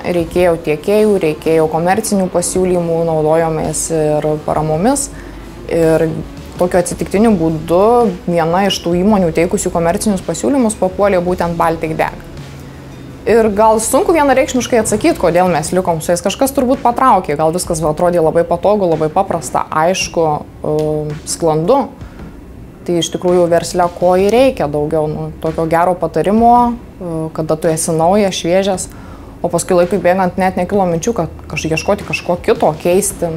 Reikėjo tiekėjų, reikėjo komercinių pasiūlymų, naudojomės ir paramomis. Ir tokiu atsitiktiniu būdu viena iš tų įmonių teikusių komercinius pasiūlymus papuolė būtent Baltic Deg. Ir gal sunku vienareikšmiškai atsakyti, kodėl mes likom su jais. Kažkas turbūt patraukė, gal viskas atrodė labai patogu, labai paprasta, aišku, sklandu. Tai iš tikrųjų versle ko ir reikia daugiau, tokio gero patarimo, kada tu esi naujas, šviežias, o paskui laikui bėgant net nekilo minčių, kad ieškoti kažko kito, keisti,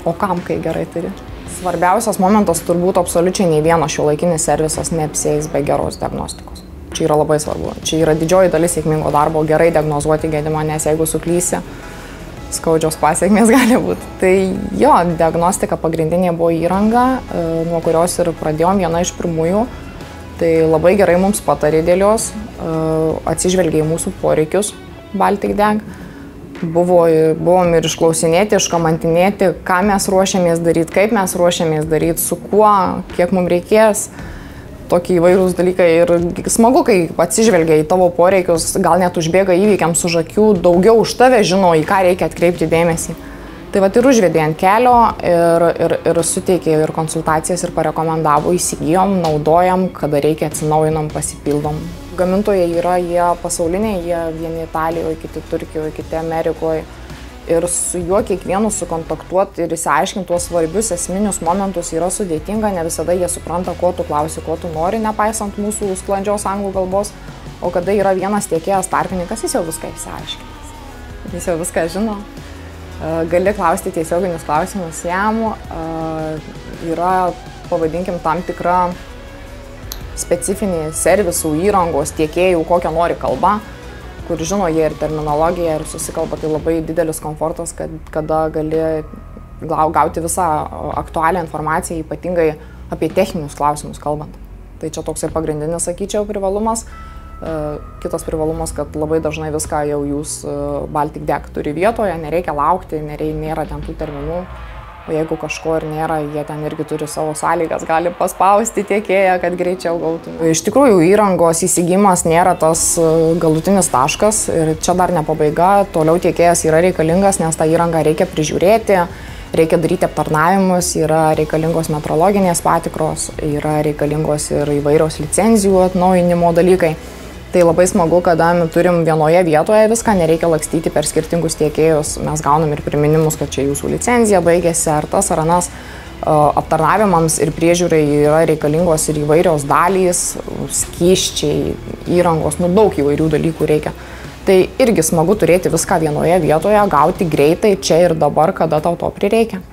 o kam, kai gerai turi. Svarbiausias momentas turbūt absoliučiai nei vienas šiuolaikinis servisas neapsieis be geros diagnostikos. Čia yra labai svarbu. Čia yra didžioji dalis sėkmingo darbo, gerai diagnozuoti gedimą, nes jeigu suklysi, skaudžios pasiekmės gali būti. Tai jo, diagnostika pagrindinė buvo įranga, nuo kurios ir pradėjom, viena iš pirmųjų. Tai labai gerai mums patarė dėl jos, atsižvelgė į mūsų poreikius Baltic Deg. Buvom ir išklausinėti, iškamantinėti, ką mes ruošiamės daryti, kaip mes ruošiamės daryti, su kuo, kiek mums reikės. Tokie įvairūs dalykai ir smagu, kai atsižvelgia į tavo poreikius, gal net užbėga įvykiams už akių, daugiau už tave žino, į ką reikia atkreipti dėmesį. Tai vat ir užvedė ant kelio ir suteikė ir konsultacijas ir parekomendavo, įsigijom, naudojam, kada reikia atsinaujinam, pasipildom. Gamintojai yra jie pasauliniai, jie vieni Italijoje, kiti Turkijoje, kiti Amerikoje. Ir su juo kiekvienu sukontaktuoti ir įsiaiškinti tuos svarbius esminius momentus yra sudėtinga, ne visada jie supranta, ko tu klausi, ko tu nori, nepaisant mūsų sklandžios anglų kalbos, o kada yra vienas tiekėjas tarpininkas, jis jau viską įsiaiškinęs, jis jau viską žino. Gali klausti tiesioginius klausimus jam, yra, pavadinkim, tam tikra specifinė servisų, įrangos, tiekėjų, kokią nori kalba, kur žino jie ir terminologiją, ir susikalba, tai labai didelis komfortas, kada gali gauti visą aktualią informaciją, ypatingai apie techninius klausimus kalbant. Tai čia toksai pagrindinis, sakyčiau, privalumas. Kitas privalumas, kad labai dažnai viską jau jūs Baltic Deg turi vietoje, nereikia laukti, nėra ten tų terminų. O jeigu kažko ir nėra, jie ten irgi turi savo sąlygas, gali paspausti tiekėją, kad greičiau gautų. Iš tikrųjų, įrangos įsigijimas nėra tas galutinis taškas ir čia dar ne pabaiga, toliau tiekėjas yra reikalingas, nes tą įrangą reikia prižiūrėti, reikia daryti aptarnavimus, yra reikalingos metrologinės patikros, yra reikalingos ir įvairios licenzijų atnaujinimo dalykai. Tai labai smagu, kada turim vienoje vietoje viską, nereikia lakstyti per skirtingus tiekėjus. Mes gaunam ir priminimus, kad čia jūsų licenzija baigėsi, ar tas, ar anas. Aptarnavimams ir priežiūrai yra reikalingos ir įvairios dalys, skysčiai, įrangos, daug įvairių dalykų reikia. Tai irgi smagu turėti viską vienoje vietoje, gauti greitai čia ir dabar, kada tau to prireikia.